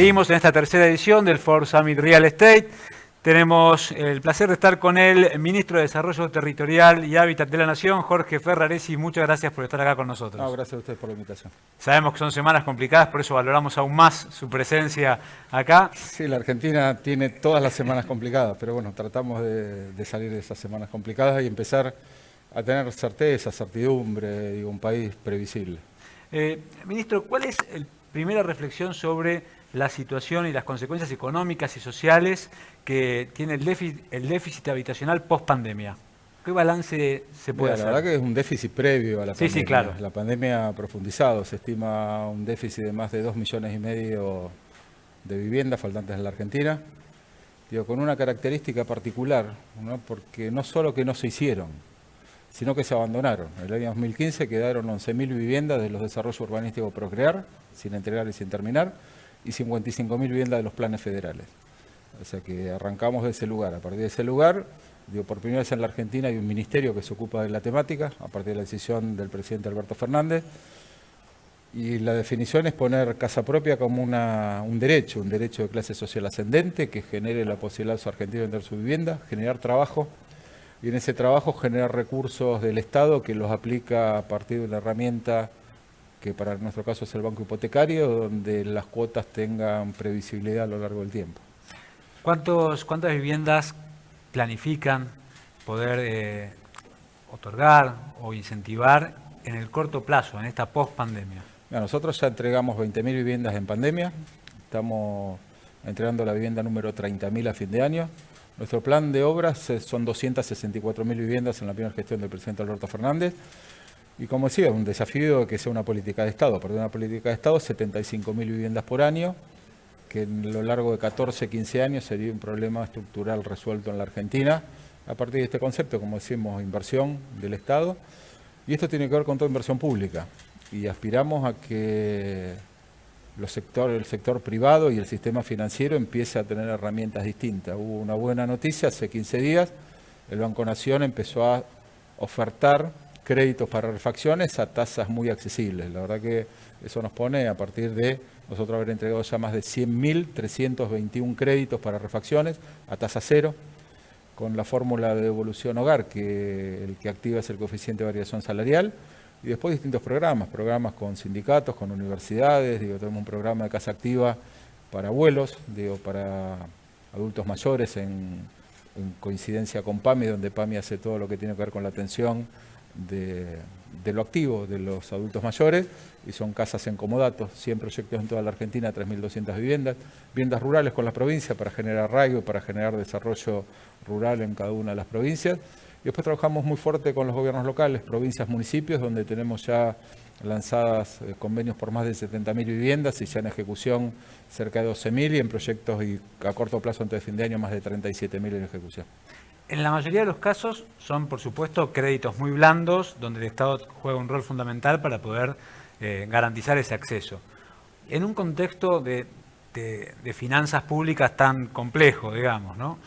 Seguimos en esta tercera edición del Ford Summit Real Estate. Tenemos el placer de estar con el Ministro de Desarrollo Territorial y Hábitat de la Nación, Jorge Ferraresi. Muchas gracias por estar acá con nosotros. No, gracias a ustedes por la invitación. Sabemos que son semanas complicadas, por eso valoramos aún más su presencia acá. Sí, la Argentina tiene todas las semanas complicadas, pero bueno, tratamos de salir de esas semanas complicadas y empezar a tener certeza, certidumbre, digo, un país previsible. Ministro, ¿cuál es la primera reflexión sobre la situación y las consecuencias económicas y sociales que tiene el déficit habitacional post-pandemia? ¿Qué balance se puede hacer? La verdad que es un déficit previo a la pandemia. Sí, claro. La pandemia ha profundizado, se estima un déficit de más de 2,5 millones de viviendas faltantes en la Argentina, digo, con una característica particular, ¿no? Porque no solo que no se hicieron, sino que se abandonaron. En el año 2015 quedaron 11.000 viviendas de los desarrollos urbanísticos por crear, sin entregar y sin terminar, y 55.000 viviendas de los planes federales. O sea que arrancamos de ese lugar. A partir de ese lugar, digo, por primera vez en la Argentina hay un ministerio que se ocupa de la temática, a partir de la decisión del presidente Alberto Fernández, y la definición es poner casa propia como un derecho de clase social ascendente, que genere la posibilidad de los argentinos de tener su vivienda, generar trabajo, y en ese trabajo generar recursos del Estado que los aplica a partir de una herramienta que para nuestro caso es el banco hipotecario, donde las cuotas tengan previsibilidad a lo largo del tiempo. ¿Cuántas viviendas planifican poder otorgar o incentivar en el corto plazo, en esta post-pandemia? Nosotros ya entregamos 20.000 viviendas en pandemia, estamos entregando la vivienda número 30.000 a fin de año. Nuestro plan de obras son 264.000 viviendas en la primera gestión del presidente Alberto Fernández. Y como decía, un desafío que sea una política de Estado. Por una política de Estado, 75.000 viviendas por año, que en lo largo de 14, 15 años sería un problema estructural resuelto en la Argentina, a partir de este concepto, como decimos, inversión del Estado. Y esto tiene que ver con toda inversión pública. Y aspiramos a que el sector privado y el sistema financiero empiece a tener herramientas distintas. Hubo una buena noticia, hace 15 días el Banco Nación empezó a ofertar créditos para refacciones a tasas muy accesibles. La verdad que eso nos pone a partir de nosotros haber entregado ya más de 100.321 créditos para refacciones a tasa cero, con la fórmula de devolución hogar, que el que activa es el coeficiente de variación salarial, y después distintos programas con sindicatos, con universidades, tenemos un programa de casa activa para abuelos, para adultos mayores en coincidencia con PAMI, donde PAMI hace todo lo que tiene que ver con la atención de lo activo de los adultos mayores, y son casas en comodatos, 100 proyectos en toda la Argentina, 3.200 viviendas rurales con la provincia para generar arraigo, para generar desarrollo rural en cada una de las provincias. Y después trabajamos muy fuerte con los gobiernos locales, provincias, municipios, donde tenemos ya lanzadas convenios por más de 70.000 viviendas y ya en ejecución cerca de 12.000, y en proyectos y a corto plazo antes de fin de año más de 37.000 en ejecución. En la mayoría de los casos son, por supuesto, créditos muy blandos, donde el Estado juega un rol fundamental para poder garantizar ese acceso. En un contexto de finanzas públicas tan complejo, digamos, ¿no?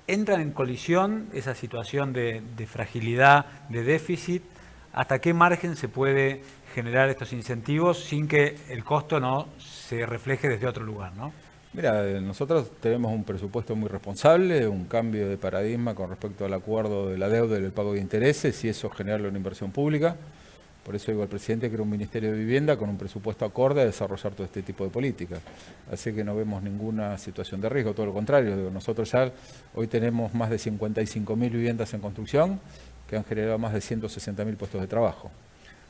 ¿Entran en colisión esa situación de fragilidad, de déficit? ¿Hasta qué margen se puede generar estos incentivos sin que el costo no se refleje desde otro lugar, ¿no? Mira, nosotros tenemos un presupuesto muy responsable, un cambio de paradigma con respecto al acuerdo de la deuda y el pago de intereses, y eso genera una inversión pública. Por eso digo al presidente que era un Ministerio de Vivienda con un presupuesto acorde a desarrollar todo este tipo de políticas. Así que no vemos ninguna situación de riesgo, todo lo contrario. Nosotros ya hoy tenemos más de 55.000 viviendas en construcción que han generado más de 160.000 puestos de trabajo.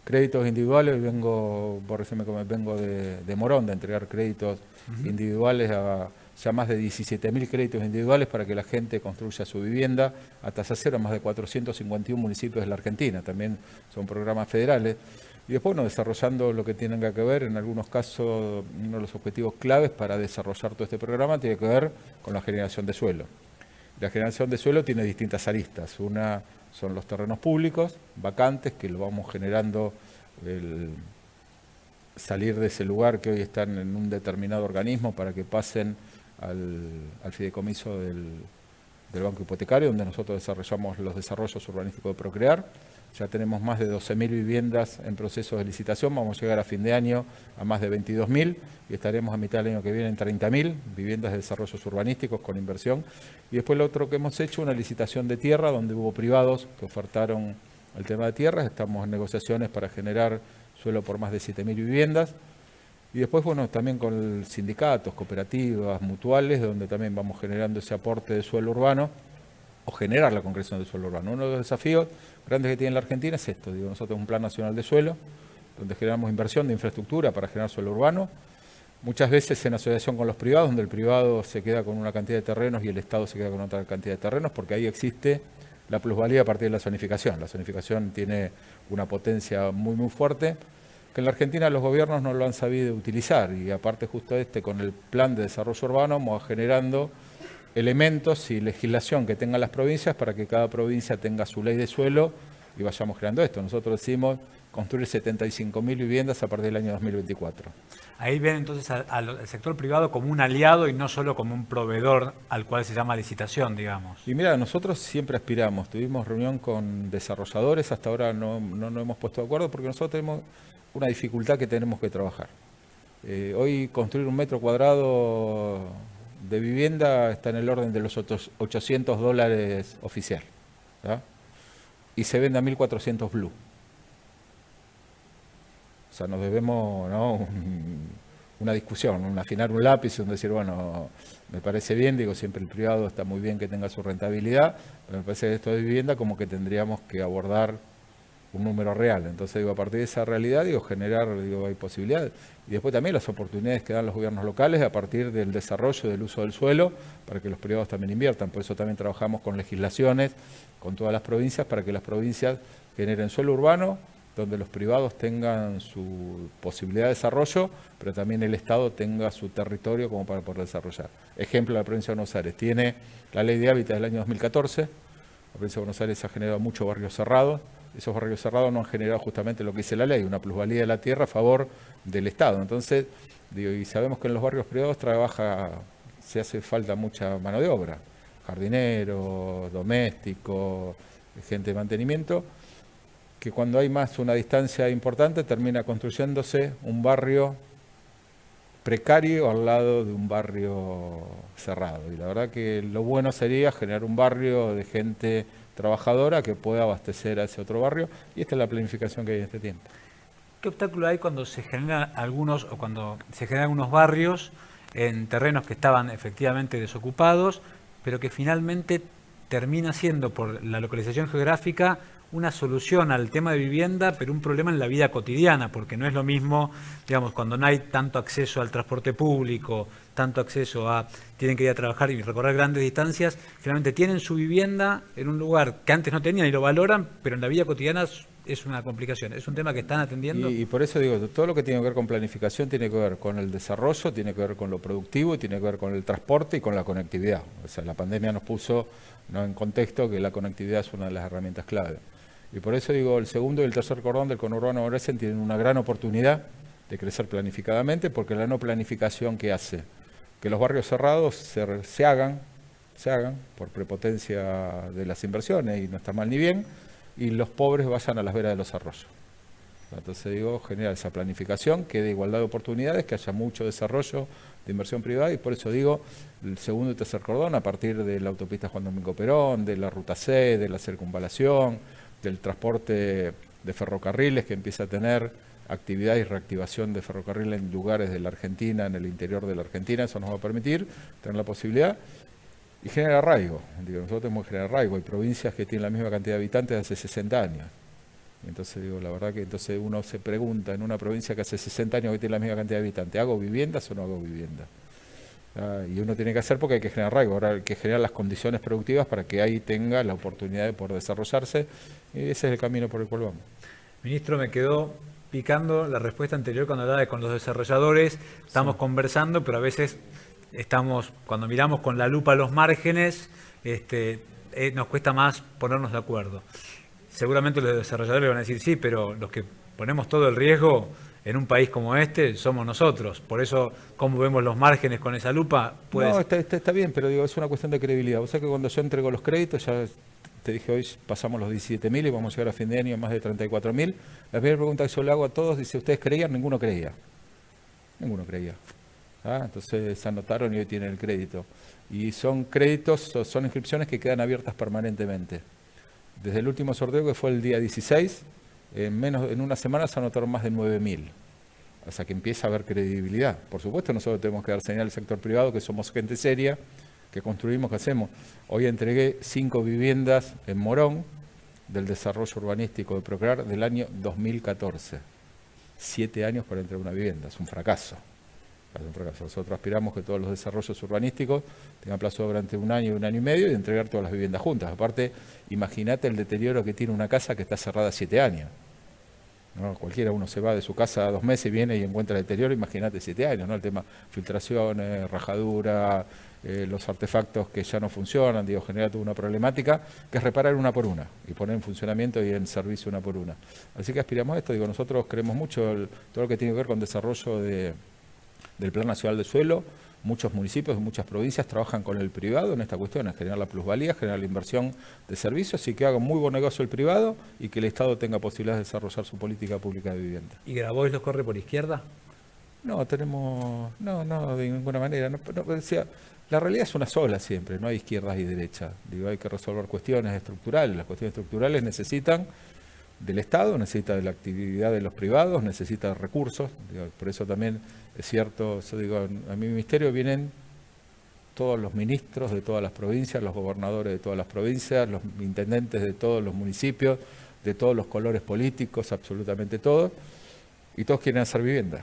Créditos individuales, vengo de Morón, de entregar créditos individuales a ya más de 17.000 créditos individuales para que la gente construya su vivienda a tasa cero en más de 451 municipios de la Argentina. También son programas federales. Y después, desarrollando lo que tenga que ver, en algunos casos, uno de los objetivos claves para desarrollar todo este programa tiene que ver con la generación de suelo. La generación de suelo tiene distintas aristas. Una son los terrenos públicos, vacantes, que lo vamos generando salir de ese lugar que hoy están en un determinado organismo para que pasen al fideicomiso del banco hipotecario, donde nosotros desarrollamos los desarrollos urbanísticos de Procrear. Ya tenemos más de 12.000 viviendas en proceso de licitación. Vamos a llegar a fin de año a más de 22.000 y estaremos a mitad del año que viene en 30.000 viviendas de desarrollos urbanísticos con inversión. Y después lo otro que hemos hecho, una licitación de tierra donde hubo privados que ofertaron el tema de tierras. Estamos en negociaciones para generar suelo por más de 7.000 viviendas. Y después, bueno, también con sindicatos, cooperativas, mutuales, donde también vamos generando ese aporte de suelo urbano o generar la concreción de suelo urbano. Uno de los desafíos grandes que tiene la Argentina es esto. Nosotros tenemos un plan nacional de suelo, donde generamos inversión de infraestructura para generar suelo urbano, muchas veces en asociación con los privados, donde el privado se queda con una cantidad de terrenos y el Estado se queda con otra cantidad de terrenos, porque ahí existe la plusvalía a partir de la zonificación. La zonificación tiene una potencia muy, muy fuerte, que en la Argentina los gobiernos no lo han sabido utilizar, y aparte justo con el plan de desarrollo urbano vamos generando elementos y legislación que tengan las provincias para que cada provincia tenga su ley de suelo y vayamos creando esto. Nosotros decimos construir 75.000 viviendas a partir del año 2024. Ahí ven entonces al sector privado como un aliado y no solo como un proveedor al cual se llama licitación, digamos. Y mira, nosotros siempre aspiramos, tuvimos reunión con desarrolladores, hasta ahora no nos hemos puesto de acuerdo porque nosotros tenemos una dificultad que tenemos que trabajar. Hoy construir un metro cuadrado de vivienda está en el orden de los $800 oficial, ¿verdad? Y se vende a 1.400 blue. O sea, nos debemos, ¿no?, una discusión, un afinar un lápiz, un decir, bueno, me parece bien, digo, siempre el privado está muy bien que tenga su rentabilidad, pero me parece que esto de vivienda como que tendríamos que abordar un número real. Entonces, digo, a partir de esa realidad, digo, generar, digo, hay posibilidades. Y después también las oportunidades que dan los gobiernos locales a partir del desarrollo del uso del suelo para que los privados también inviertan. Por eso también trabajamos con legislaciones, con todas las provincias, para que las provincias generen suelo urbano, donde los privados tengan su posibilidad de desarrollo, pero también el Estado tenga su territorio como para poder desarrollar. Ejemplo, la provincia de Buenos Aires tiene la ley de hábitat del año 2014, la provincia de Buenos Aires ha generado muchos barrios cerrados. Esos barrios cerrados no han generado justamente lo que dice la ley, una plusvalía de la tierra a favor del Estado. Entonces, digo, y sabemos que en los barrios privados se hace falta mucha mano de obra, jardineros, domésticos, gente de mantenimiento, que cuando hay más una distancia importante termina construyéndose un barrio precario al lado de un barrio cerrado. Y la verdad que lo bueno sería generar un barrio de gente trabajadora que pueda abastecer a ese otro barrio, y esta es la planificación que hay en este tiempo. ¿Qué obstáculo hay cuando se generan algunos barrios en terrenos que estaban efectivamente desocupados, pero que finalmente termina siendo por la localización geográfica una solución al tema de vivienda, pero un problema en la vida cotidiana, porque no es lo mismo, digamos, cuando no hay tanto acceso al transporte público, tanto acceso tienen que ir a trabajar y recorrer grandes distancias, finalmente tienen su vivienda en un lugar que antes no tenían y lo valoran, pero en la vida cotidiana es una complicación. Es un tema que están atendiendo. Y por eso digo, todo lo que tiene que ver con planificación tiene que ver con el desarrollo, tiene que ver con lo productivo y tiene que ver con el transporte y con la conectividad. O sea, la pandemia nos puso, ¿no?, en contexto que la conectividad es una de las herramientas clave. Y por eso digo, el segundo y el tercer cordón del conurbano bonaerense tienen una gran oportunidad de crecer planificadamente, porque la no planificación que hace que los barrios cerrados se hagan por prepotencia de las inversiones, y no está mal ni bien, y los pobres vayan a las veras de los arroyos. Entonces digo, genera esa planificación, que dé igualdad de oportunidades, que haya mucho desarrollo de inversión privada, y por eso digo, el segundo y tercer cordón, a partir de la autopista Juan Domingo Perón, de la ruta C, de la circunvalación, del transporte de ferrocarriles, que empieza a tener actividad y reactivación de ferrocarril en lugares de la Argentina, en el interior de la Argentina. Eso nos va a permitir tener la posibilidad y generar arraigo. Digo, nosotros tenemos que generar arraigo. Hay provincias que tienen la misma cantidad de habitantes de hace 60 años. Entonces, digo, la verdad que entonces uno se pregunta, en una provincia que hace 60 años que tiene la misma cantidad de habitantes, ¿hago viviendas o no hago viviendas? Y uno tiene que hacer, porque hay que generar arraigo. Ahora hay que generar las condiciones productivas para que ahí tenga la oportunidad de poder desarrollarse, y ese es el camino por el cual vamos. Ministro, me quedó picando la respuesta anterior cuando hablaba de con los desarrolladores. Estamos conversando, pero a veces cuando miramos con la lupa los márgenes, nos cuesta más ponernos de acuerdo. Seguramente los desarrolladores van a decir sí, pero los que ponemos todo el riesgo en un país como este somos nosotros. Por eso, ¿cómo vemos los márgenes con esa lupa? No, está bien, pero digo, es una cuestión de credibilidad. O sea que cuando yo entrego los créditos ya te dije hoy pasamos los 17.000 y vamos a llegar a fin de año a más de 34.000. La primera pregunta que yo le hago a todos, dice, ¿ustedes creían? Ninguno creía. Ninguno creía. Entonces se anotaron y hoy tienen el crédito. Y son créditos, son inscripciones que quedan abiertas permanentemente. Desde el último sorteo, que fue el día 16, en una semana se anotaron más de 9.000. O sea que empieza a haber credibilidad. Por supuesto, nosotros tenemos que dar señal al sector privado que somos gente seria, que construimos, que hacemos. Hoy entregué 5 viviendas en Morón del desarrollo urbanístico de Procrear del año 2014. 7 años para entregar una vivienda, es un fracaso. Nosotros aspiramos que todos los desarrollos urbanísticos tengan plazo durante 1 año, 1 año y medio y entregar todas las viviendas juntas. Aparte, imagínate el deterioro que tiene una casa que está cerrada 7 años. ¿No? Cualquiera, uno se va de su casa 2 meses, viene y encuentra el deterioro, imagínate 7 años, ¿no? El tema filtraciones, rajadura, los artefactos que ya no funcionan, genera toda una problemática que es reparar una por una y poner en funcionamiento y en servicio una por una. Así que aspiramos a esto, nosotros creemos mucho todo lo que tiene que ver con desarrollo del Plan Nacional de Suelo. Muchos municipios de muchas provincias trabajan con el privado en esta cuestión, en generar la plusvalía, generar la inversión de servicios y que haga muy buen negocio el privado y que el Estado tenga posibilidad de desarrollar su política pública de vivienda. ¿Y Grabois los corre por izquierda? No, no, de ninguna manera. Decía, la realidad es una sola siempre, no hay izquierdas y derechas. Hay que resolver cuestiones estructurales. Las cuestiones estructurales necesitan del Estado, necesita de la actividad de los privados, necesita de recursos. Por eso también es cierto, a mi ministerio vienen todos los ministros de todas las provincias, los gobernadores de todas las provincias, los intendentes de todos los municipios, de todos los colores políticos, absolutamente todos, y todos quieren hacer vivienda.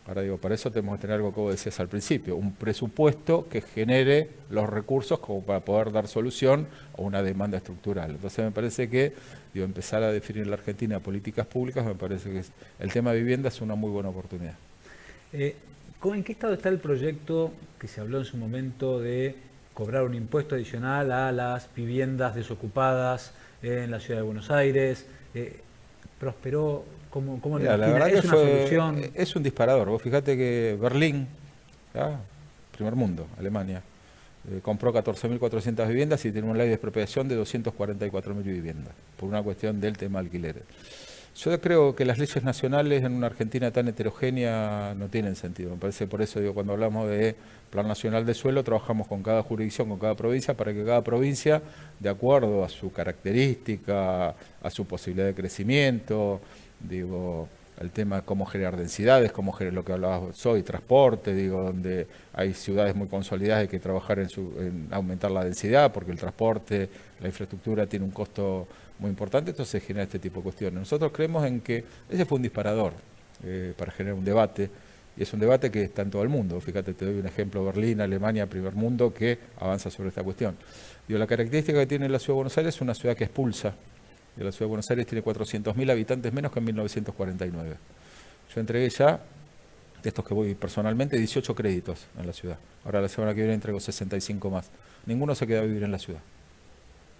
Ahora para eso tenemos que tener algo que vos decías al principio, un presupuesto que genere los recursos como para poder dar solución a una demanda estructural. Entonces me parece que empezar a definir en la Argentina políticas públicas, me parece que el tema de vivienda es una muy buena oportunidad. ¿En qué estado está el proyecto que se habló en su momento de cobrar un impuesto adicional a las viviendas desocupadas en la ciudad de Buenos Aires? ¿Prosperó? ¿Cómo la verdad es que una solución? Es un disparador. Vos fíjate que Berlín, primer mundo, Alemania, compró 14.400 viviendas y tiene una ley de expropiación de 244.000 viviendas, por una cuestión del tema alquileres. Yo creo que las leyes nacionales en una Argentina tan heterogénea no tienen sentido. Me parece por eso, cuando hablamos de Plan Nacional de Suelo, trabajamos con cada jurisdicción, con cada provincia, para que cada provincia, de acuerdo a su característica, a su posibilidad de crecimiento, el tema de cómo generar densidades, cómo generar lo que hablabas hoy, transporte, donde hay ciudades muy consolidadas, hay que trabajar en aumentar la densidad, porque el transporte, la infraestructura tiene un costo muy importante, entonces se genera este tipo de cuestiones. Nosotros creemos en que ese fue un disparador para generar un debate, y es un debate que está en todo el mundo. Fíjate, te doy un ejemplo, Berlín, Alemania, primer mundo, que avanza sobre esta cuestión. La característica que tiene la Ciudad de Buenos Aires es una ciudad que expulsa. La Ciudad de Buenos Aires tiene 400.000 habitantes menos que en 1949. Yo entregué ya, de estos que voy personalmente, 18 créditos en la ciudad. Ahora la semana que viene entrego 65 más. Ninguno se queda a vivir en la ciudad.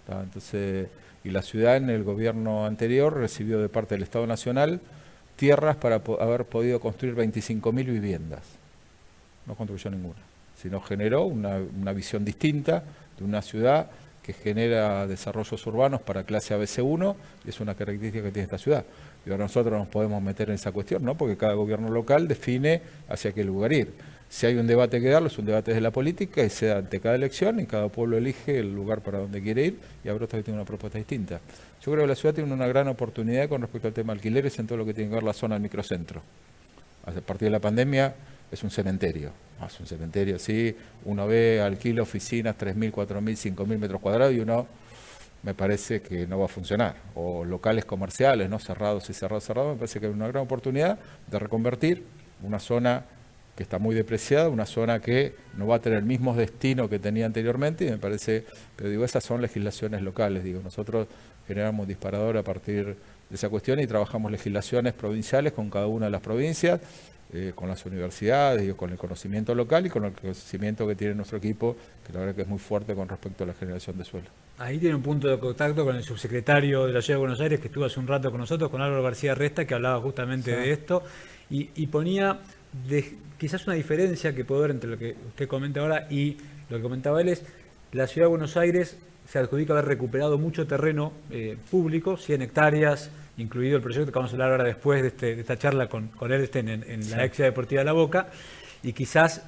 Entonces, y la ciudad en el gobierno anterior recibió de parte del Estado Nacional tierras para haber podido construir 25.000 viviendas. No construyó ninguna, sino generó una visión distinta de una ciudad que genera desarrollos urbanos para clase ABC1, y es una característica que tiene esta ciudad. Y ahora nosotros nos podemos meter en esa cuestión, ¿no? Porque cada gobierno local define hacia qué lugar ir. Si hay un debate que darlo, es un debate de la política y se da ante cada elección y cada pueblo elige el lugar para donde quiere ir y habrá otro que tiene una propuesta distinta. Yo creo que la ciudad tiene una gran oportunidad con respecto al tema de alquileres en todo lo que tiene que ver la zona del microcentro. A partir de la pandemia es un cementerio. Es un cementerio, sí. Uno ve, alquila oficinas, 3.000, 4.000, 5.000 metros cuadrados y uno me parece que no va a funcionar. O locales comerciales, ¿no? Cerrados y cerrados, me parece que hay una gran oportunidad de reconvertir una zona que está muy depreciada, una zona que no va a tener el mismo destino que tenía anteriormente, y me parece, pero esas son legislaciones locales, nosotros generamos disparador a partir de esa cuestión y trabajamos legislaciones provinciales con cada una de las provincias, con las universidades, con el conocimiento local y con el conocimiento que tiene nuestro equipo, que la verdad que es muy fuerte con respecto a la generación de suelo. Ahí tiene un punto de contacto con el subsecretario de la Ciudad de Buenos Aires, que estuvo hace un rato con nosotros, con Álvaro García Resta, que hablaba justamente de esto, y ponía quizás una diferencia que puedo ver entre lo que usted comenta ahora y lo que comentaba él es, la Ciudad de Buenos Aires se adjudica haber recuperado mucho terreno público, 100 hectáreas, incluido el proyecto que vamos a hablar ahora después de esta charla con Ersten en la ex deportiva de La Boca, y quizás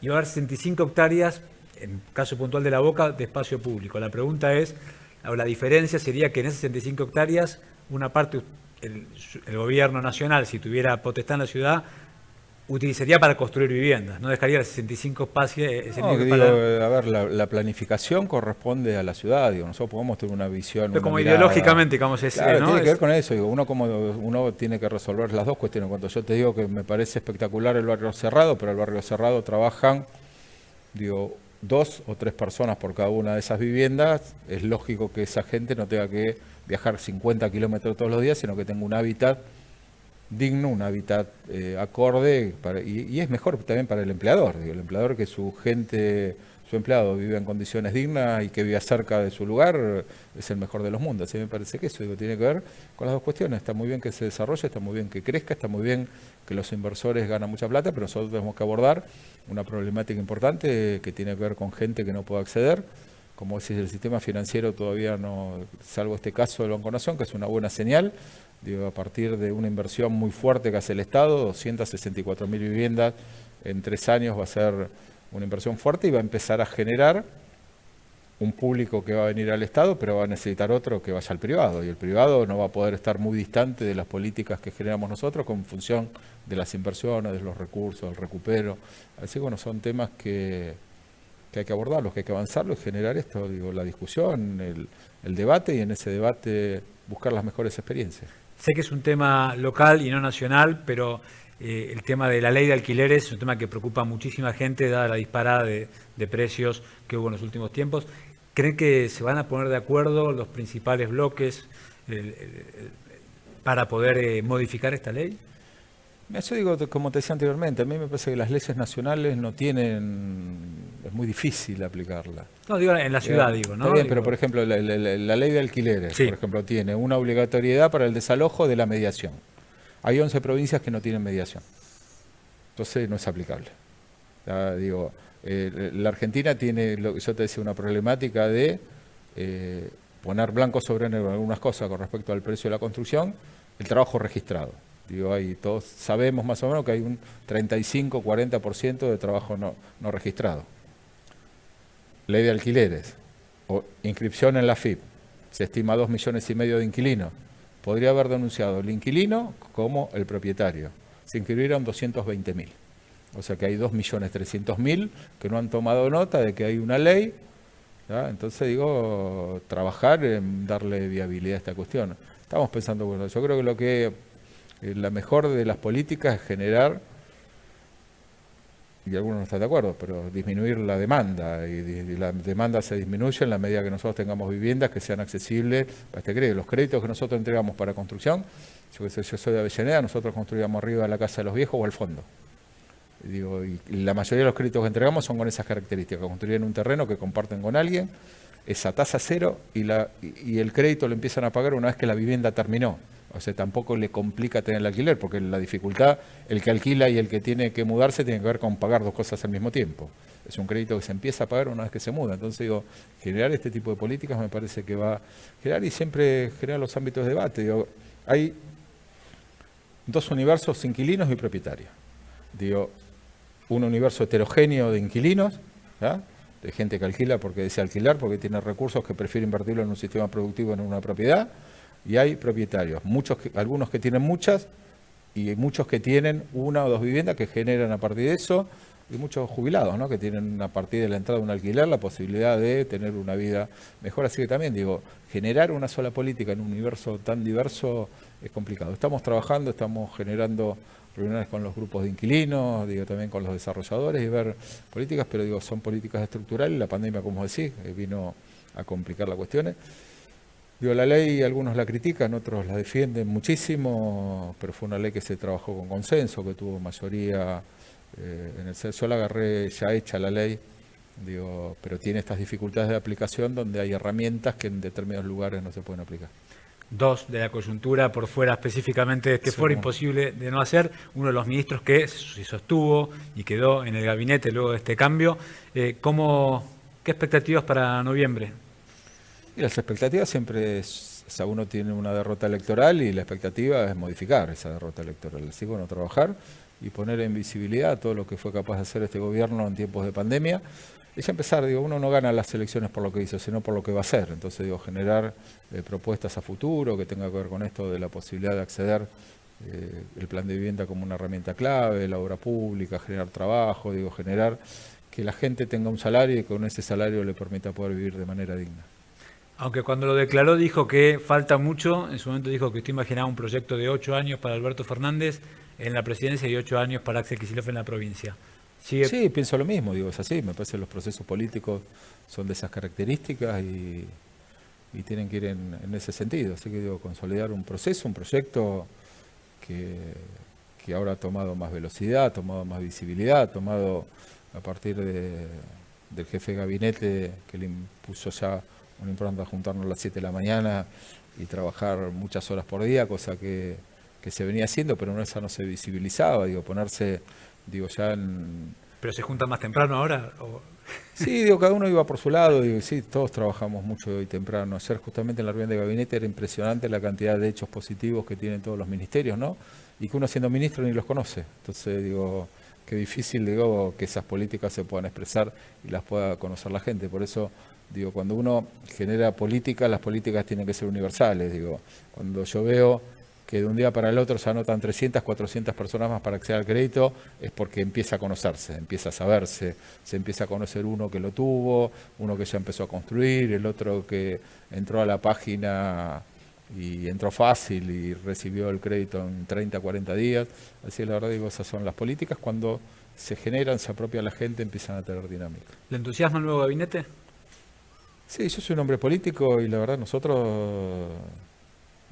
iba a haber 65 hectáreas, en caso puntual de La Boca, de espacio público. La pregunta es, o la diferencia sería que en esas 65 hectáreas, una parte, el gobierno nacional, si tuviera potestad en la ciudad, utilizaría para construir viviendas, no dejaría los 65 espacios. No, que digo, a ver, la planificación corresponde a la ciudad, digo, nosotros podemos tener una visión. Pero como mirada, ideológicamente, digamos, claro, ¿no? tiene que ver con eso, digo, uno tiene que resolver las dos cuestiones. Cuando yo te digo que me parece espectacular el barrio cerrado, pero el barrio cerrado trabajan, digo, 2 o 3 personas por cada una de esas viviendas, es lógico que esa gente no tenga que viajar 50 kilómetros todos los días, sino que tenga un hábitat digno, un hábitat acorde, y es mejor también para el empleador, digo, el empleador que su empleado vive en condiciones dignas y que viva cerca de su lugar, es el mejor de los mundos. Así me parece que eso, digo, tiene que ver con las dos cuestiones. Está muy bien que se desarrolle, está muy bien que crezca, está muy bien que los inversores ganan mucha plata, pero nosotros tenemos que abordar una problemática importante que tiene que ver con gente que no puede acceder. Como decís, el sistema financiero todavía no, salvo este caso del Banco Nación, que es una buena señal, digo, a partir de una inversión muy fuerte que hace el Estado, 264.000 viviendas en 3 años va a ser una inversión fuerte y va a empezar a generar un público que va a venir al Estado, pero va a necesitar otro que vaya al privado, y el privado no va a poder estar muy distante de las políticas que generamos nosotros con función de las inversiones, de los recursos, del recupero. Así que bueno, son temas que hay que abordarlos, que hay que avanzarlos y generar esto, digo, la discusión, el debate, y en ese debate buscar las mejores experiencias. Sé que es un tema local y no nacional, pero el tema de la ley de alquileres es un tema que preocupa a muchísima gente, dada la disparada de precios que hubo en los últimos tiempos. ¿Creen que se van a poner de acuerdo los principales bloques para poder modificar esta ley? Eso digo, como te decía anteriormente, a mí me parece que las leyes nacionales no tienen, es muy difícil aplicarla. No, digo en la ciudad, digo, ¿no? Está bien, pero por ejemplo, la ley de alquileres, sí, por ejemplo, tiene una obligatoriedad para el desalojo de la mediación. Hay 11 provincias que no tienen mediación. Entonces no es aplicable. Ya, digo, la Argentina tiene, yo te decía, una problemática de poner blanco sobre negro en algunas cosas con respecto al precio de la construcción, el trabajo registrado. Digo, todos sabemos más o menos que hay un 35-40% de trabajo no registrado. Ley de alquileres, o inscripción en la FIP, se estima 2,5 millones de inquilinos. Podría haber denunciado el inquilino como el propietario. Se inscribieron 220.000. O sea que hay 2.300.000 que no han tomado nota de que hay una ley. ¿Ya? Entonces digo, trabajar en darle viabilidad a esta cuestión. Estamos pensando, bueno, yo creo que la mejor de las políticas es generar, y algunos no están de acuerdo, pero disminuir la demanda, y la demanda se disminuye en la medida que nosotros tengamos viviendas que sean accesibles para este crédito. Los créditos que nosotros entregamos para construcción, yo soy de Avellaneda, nosotros construíamos arriba de la casa de los viejos o al fondo. Digo, y la mayoría de los créditos que entregamos son con esas características, construir en un terreno que comparten con alguien, esa tasa cero, y el crédito lo empiezan a pagar una vez que la vivienda terminó. O sea, tampoco le complica tener el alquiler, porque la dificultad, el que alquila y el que tiene que mudarse, tiene que ver con pagar 2 cosas al mismo tiempo. Es un crédito que se empieza a pagar una vez que se muda. Entonces, digo, generar este tipo de políticas me parece que va a generar, y siempre generar los ámbitos de debate. Digo, hay 2 universos, inquilinos y propietarios. Digo, un universo heterogéneo de inquilinos, ¿ya? De gente que alquila porque desea alquilar, porque tiene recursos que prefiere invertirlo en un sistema productivo, en una propiedad. Y hay propietarios, algunos que tienen muchas, y muchos que tienen 1 o 2 viviendas que generan a partir de eso, y muchos jubilados, ¿no? Que tienen a partir de la entrada de un alquiler la posibilidad de tener una vida mejor. Así que también digo, generar una sola política en un universo tan diverso es complicado. Estamos trabajando, estamos generando reuniones con los grupos de inquilinos, digo, también con los desarrolladores, y ver políticas, pero digo, son políticas estructurales. La pandemia, como decís, vino a complicar las cuestiones. Digo, la ley, algunos la critican, otros la defienden muchísimo, pero fue una ley que se trabajó con consenso, que tuvo mayoría en el CES. Yo la agarré ya hecha la ley, digo, pero tiene estas dificultades de aplicación donde hay herramientas que en determinados lugares no se pueden aplicar. 2 de la coyuntura, por fuera específicamente de este foro, imposible de no hacer. Uno de los ministros que se sostuvo y quedó en el gabinete luego de este cambio. ¿Cómo ¿Qué expectativas para noviembre? Y las expectativas siempre es, o sea, uno tiene una derrota electoral y la expectativa es modificar esa derrota electoral. Así que bueno, trabajar y poner en visibilidad todo lo que fue capaz de hacer este gobierno en tiempos de pandemia. Y ya empezar, digo, uno no gana las elecciones por lo que hizo, sino por lo que va a hacer. Entonces, digo, generar propuestas a futuro que tenga que ver con esto de la posibilidad de acceder el plan de vivienda como una herramienta clave, la obra pública, generar trabajo, digo, generar que la gente tenga un salario y con ese salario le permita poder vivir de manera digna. Aunque cuando lo declaró dijo que falta mucho, en su momento dijo que usted imaginaba un proyecto de 8 años para Alberto Fernández en la presidencia y 8 años para Axel Kicillof en la provincia. ¿Sigue? Sí, pienso lo mismo, digo, es así, me parece que los procesos políticos son de esas características y tienen que ir en ese sentido. Así que digo, consolidar un proceso, un proyecto que ahora ha tomado más velocidad, ha tomado más visibilidad, ha tomado a partir del jefe de gabinete que le impuso ya una impronta juntarnos a las 7 de la mañana y trabajar muchas horas por día, cosa que se venía haciendo, pero esa no se visibilizaba, digo, ponerse, digo, ya en... ¿Pero se juntan más temprano ahora? ¿O? Sí, digo, cada uno iba por su lado, digo, sí, todos trabajamos mucho hoy temprano. Ayer justamente en la reunión de gabinete era impresionante la cantidad de hechos positivos que tienen todos los ministerios, ¿no? Y que uno siendo ministro ni los conoce. Entonces, digo, qué difícil, digo, que esas políticas se puedan expresar y las pueda conocer la gente. Por eso, digo, cuando uno genera políticas, las políticas tienen que ser universales, digo. Cuando yo veo que de un día para el otro se anotan 300, 400 personas más para acceder al crédito, es porque empieza a conocerse, empieza a saberse, se empieza a conocer uno que lo tuvo, uno que ya empezó a construir, el otro que entró a la página y entró fácil y recibió el crédito en 30, 40 días. Así la verdad, digo, esas son las políticas. Cuando se generan, se apropia la gente, empiezan a tener dinámica. ¿Le entusiasma el nuevo gabinete? Sí, yo soy un hombre político y la verdad nosotros...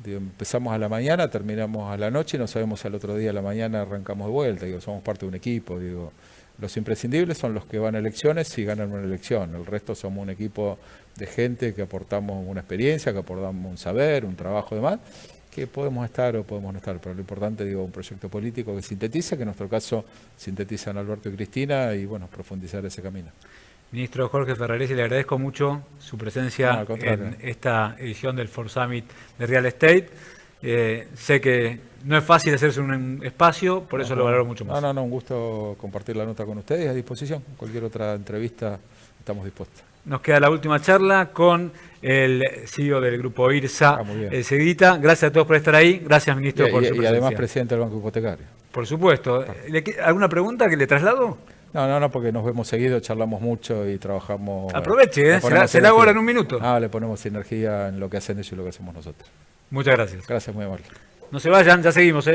Digo, empezamos a la mañana, terminamos a la noche y no sabemos si al otro día a la mañana arrancamos de vuelta. Digo, somos parte de un equipo. Digo, los imprescindibles son los que van a elecciones y ganan una elección. El resto somos un equipo de gente que aportamos una experiencia, que aportamos un saber, un trabajo de más, que podemos estar o podemos no estar. Pero lo importante, digo, un proyecto político que sintetiza, que en nuestro caso sintetizan Alberto y Cristina, y bueno, profundizar ese camino. Ministro Jorge Ferraresi, le agradezco mucho su presencia en esta edición del Ford Summit de Real Estate. Sé que no es fácil hacerse un espacio, por eso lo valoro mucho más. No, un gusto compartir la nota con ustedes, a disposición. Cualquier otra entrevista estamos dispuestos. Nos queda la última charla con el CEO del grupo IRSA, Seguidita. Gracias a todos por estar ahí. Gracias, ministro, por su presencia. Y además presidente del Banco Hipotecario. Por supuesto. ¿Alguna pregunta que le traslado? No, porque nos vemos seguido, charlamos mucho y trabajamos... Aproveche, se la hago ahora en un minuto. Le ponemos energía en lo que hacen ellos y lo que hacemos nosotros. Muchas gracias. Gracias, muy amable. No se vayan, ya seguimos,